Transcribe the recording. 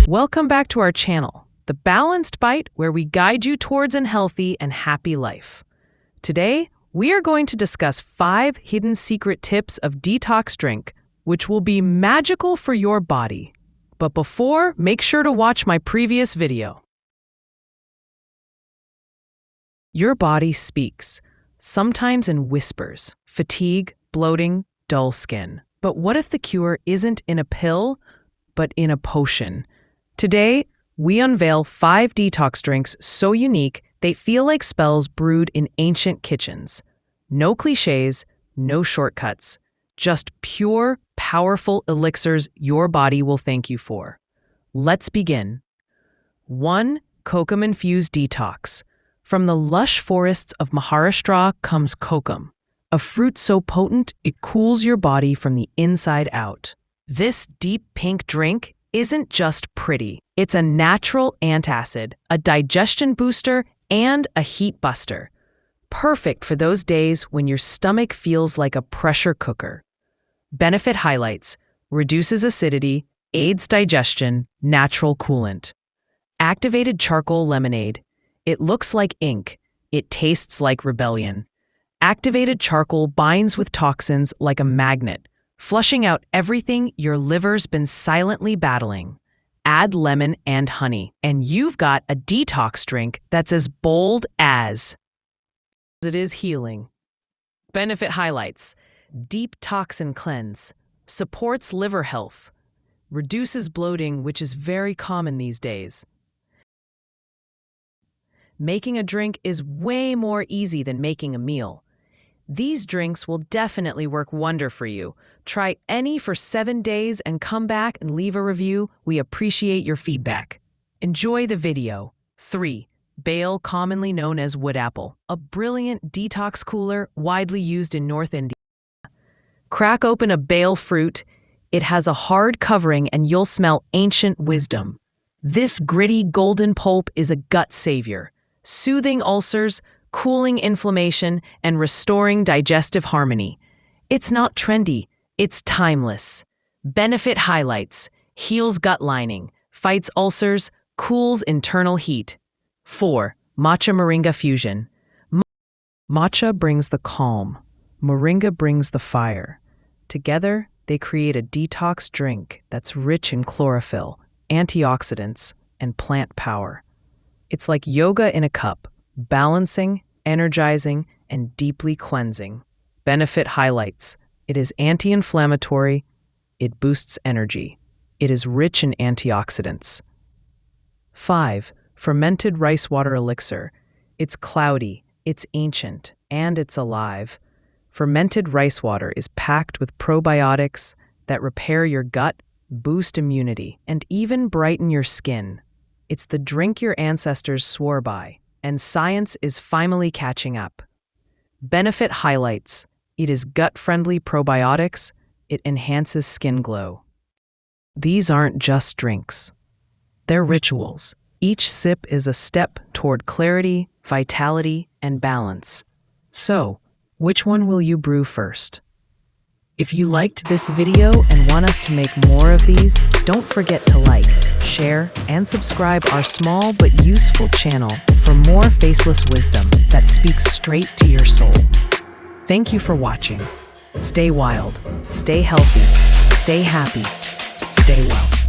Welcome back to our channel, The Balanced Bite, where we guide you towards a healthy and happy life. Today, we are going to discuss 5 hidden secret tips of detox drink, which will be magical for your body. But before, make sure to watch my previous video. Your body speaks, sometimes in whispers, fatigue, bloating, dull skin. But what if the cure isn't in a pill, but in a potion? Today, we unveil 5 detox drinks so unique they feel like spells brewed in ancient kitchens. No cliches, no shortcuts, just pure, powerful elixirs your body will thank you for. Let's begin. 1. Kokum-infused detox. From the lush forests of Maharashtra comes kokum, a fruit so potent it cools your body from the inside out. This deep pink drink isn't just pretty. It's a natural antacid, a digestion booster, and a heat buster. Perfect for those days when your stomach feels like a pressure cooker. Benefit highlights: reduces acidity, aids digestion, natural coolant. Activated charcoal lemonade. It looks like ink. It tastes like rebellion. Activated charcoal binds with toxins like a magnet, flushing out everything your liver's been silently battling. Add lemon and honey, and you've got a detox drink that's as bold as it is healing. Benefit highlights: deep toxin cleanse, supports liver health, reduces bloating, which is very common these days. Making a drink is way more easy than making a meal. These drinks will definitely work wonder for you. Try any for 7 days and come back and leave a review. We appreciate your feedback. Enjoy the video. 3. Bale, commonly known as wood apple, a brilliant detox cooler widely used in North India. Crack open a bale fruit. It has a hard covering and you'll smell ancient wisdom. This gritty golden pulp is a gut savior, soothing ulcers, cooling inflammation, and restoring digestive harmony. It's not trendy, it's timeless. Benefit highlights: heals gut lining, fights ulcers, cools internal heat. 4. Matcha Moringa Fusion. Matcha brings the calm, moringa brings the fire. Together, they create a detox drink that's rich in chlorophyll, antioxidants, and plant power. It's like yoga in a cup, balancing, energizing, and deeply cleansing. Benefit highlights: it is anti-inflammatory, it boosts energy, it is rich in antioxidants. 5. Fermented rice water elixir. It's cloudy, it's ancient, and it's alive. Fermented rice water is packed with probiotics that repair your gut, boost immunity, and even brighten your skin. It's the drink your ancestors swore by, and science is finally catching up. Benefit highlights: it is gut-friendly probiotics, it enhances skin glow. These aren't just drinks. They're rituals. Each sip is a step toward clarity, vitality, and balance. So, which one will you brew first? If you liked this video and want us to make more of these, don't forget to like, share, and subscribe our small but useful channel for more faceless wisdom that speaks straight to your soul. Thank you for watching. Stay wild, stay healthy, stay happy, stay well.